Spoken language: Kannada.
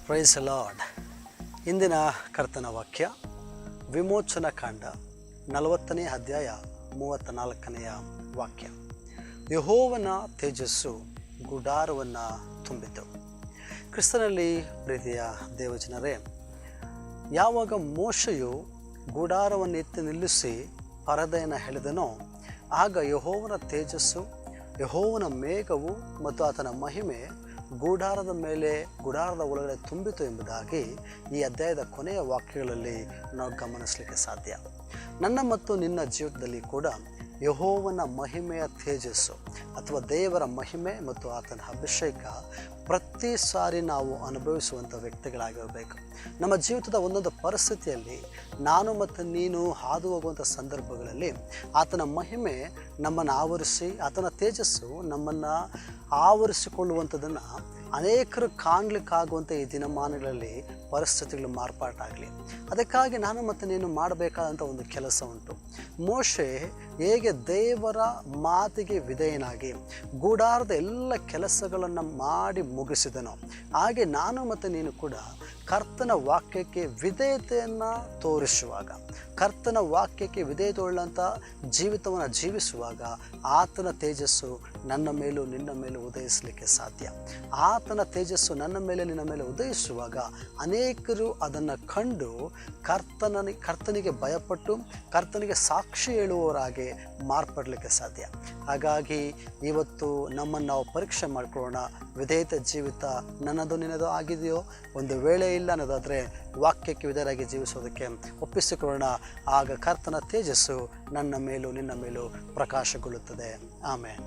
Price lord. ಇಂದಿನ ಕರ್ತನ ವಾಕ್ಯ ವಿಮೋಚನ ಕಾಂಡ 40ನೇ ಅಧ್ಯಾಯ 34ನೆಯ ವಾಕ್ಯ. ಯೆಹೋವನ ತೇಜಸ್ಸು ಗುಡಾರವನ್ನು ತುಂಬಿತು. ಕ್ರಿಸ್ತನಲ್ಲಿ ಪ್ರೀತಿಯ ದೇವಜನರೇ, ಯಾವಾಗ ಮೋಶೆಯು ಗುಡಾರವನ್ನು ಎತ್ತಿ ನಿಲ್ಲಿಸಿ ಪರದೆಯನ್ನು ಎಳೆದನೋ ಆಗ ಯೆಹೋವನ ತೇಜಸ್ಸು, ಯೆಹೋವನ ಮೇಘವು ಮತ್ತು ಆತನ ಮಹಿಮೆ ಗುಡಾರದ ಮೇಲೆ, ಗುಡಾರದ ಒಳಗಡೆ ತುಂಬಿತು ಎಂಬುದಾಗಿ ಈ ಅಧ್ಯಾಯದ ಕೊನೆಯ ವಾಕ್ಯಗಳಲ್ಲಿ ನಾವು ಗಮನಿಸಲಿಕ್ಕೆ ಸಾಧ್ಯ. ನನ್ನ ಮತ್ತು ನಿನ್ನ ಜೀವಿತದಲ್ಲಿ ಕೂಡ ಯೆಹೋವನ ಮಹಿಮೆಯ ತೇಜಸ್ಸು ಅಥವಾ ದೇವರ ಮಹಿಮೆ ಮತ್ತು ಆತನ ಅಭಿಷೇಕ ಪ್ರತಿ ಸಾರಿ ನಾವು ಅನುಭವಿಸುವಂಥ ವ್ಯಕ್ತಿಗಳಾಗಿರಬೇಕು. ನಮ್ಮ ಜೀವಿತದ ಒಂದೊಂದು ಪರಿಸ್ಥಿತಿಯಲ್ಲಿ ನಾನು ಮತ್ತು ನೀನು ಹಾದು ಹೋಗುವಂಥ ಸಂದರ್ಭಗಳಲ್ಲಿ ಆತನ ಮಹಿಮೆ ನಮ್ಮನ್ನು ಆವರಿಸಿ, ಆತನ ತೇಜಸ್ಸು ನಮ್ಮನ್ನು ಆವರಿಸಿಕೊಳ್ಳುವಂಥದ್ದನ್ನು ಅನೇಕರು ಕಾಣಲಿಕ್ಕಾಗುವಂಥ ಈ ದಿನಮಾನಗಳಲ್ಲಿ ಪರಿಸ್ಥಿತಿಗಳು ಮಾರ್ಪಾಟಾಗಲಿ. ಅದಕ್ಕಾಗಿ ನಾನು ಮತ್ತು ನೀನು ಮಾಡಬೇಕಾದಂಥ ಒಂದು ಕೆಲಸ ಉಂಟು. ಮೋಶೆ ಹೇಗೆ ದೇವರ ಮಾತಿಗೆ ವಿಧೇಯನಾಗಿ ಗುಡಾರದ ಎಲ್ಲ ಕೆಲಸಗಳನ್ನು ಮಾಡಿ ಮುಗಿಸಿದನೋ ಹಾಗೆ ನಾನು ಮತ್ತು ನೀನು ಕೂಡ ಕರ್ತನ ವಾಕ್ಯಕ್ಕೆ ವಿಧೇಯತೆಯನ್ನು ತೋರಿಸುವಾಗ, ಕರ್ತನ ವಾಕ್ಯಕ್ಕೆ ವಿಧೇಯತೆಯುಳ್ಳಂಥ ಜೀವಿತವನ್ನು ಜೀವಿಸುವಾಗ ಆತನ ತೇಜಸ್ಸು ನನ್ನ ಮೇಲೂ ನಿನ್ನ ಮೇಲೂ ಉದಯಿಸಲಿಕ್ಕೆ ಸಾಧ್ಯ. ಆತನ ತೇಜಸ್ಸು ನನ್ನ ಮೇಲೆ ನಿನ್ನ ಮೇಲೆ ಉದಯಿಸುವಾಗ ಅನೇಕರು ಅದನ್ನು ಕಂಡು ಕರ್ತನಿಗೆ ಭಯಪಟ್ಟು ಕರ್ತನಿಗೆ ಸಾಕ್ಷಿ ಹೇಳುವವರಾಗಿ ಮಾರ್ಪಡಲಿಕ್ಕೆ ಸಾಧ್ಯ. ಹಾಗಾಗಿ ಇವತ್ತು ನಮ್ಮನ್ನು ನಾವು ಪರೀಕ್ಷೆ ಮಾಡಿಕೊಳ್ಳೋಣ. ವಿಧೇಯತೆ ಜೀವಿತ ನನ್ನದು ನಿನ್ನದು ಆಗಿದೆಯೋ? ಒಂದು ವೇಳೆ ಇಲ್ಲ ಅನ್ನೋದಾದರೆ ವಾಕ್ಯಕ್ಕೆ ವಿಧೇಯರಾಗಿ ಜೀವಿಸೋದಕ್ಕೆ ಒಪ್ಪಿಸಿಕೊಳ್ಳೋಣ. ಆಗ ಕರ್ತನ ತೇಜಸ್ಸು ನನ್ನ ಮೇಲೂ ನಿನ್ನ ಮೇಲೂ ಪ್ರಕಾಶಗೊಳ್ಳುತ್ತದೆ. ಆಮೆನ್.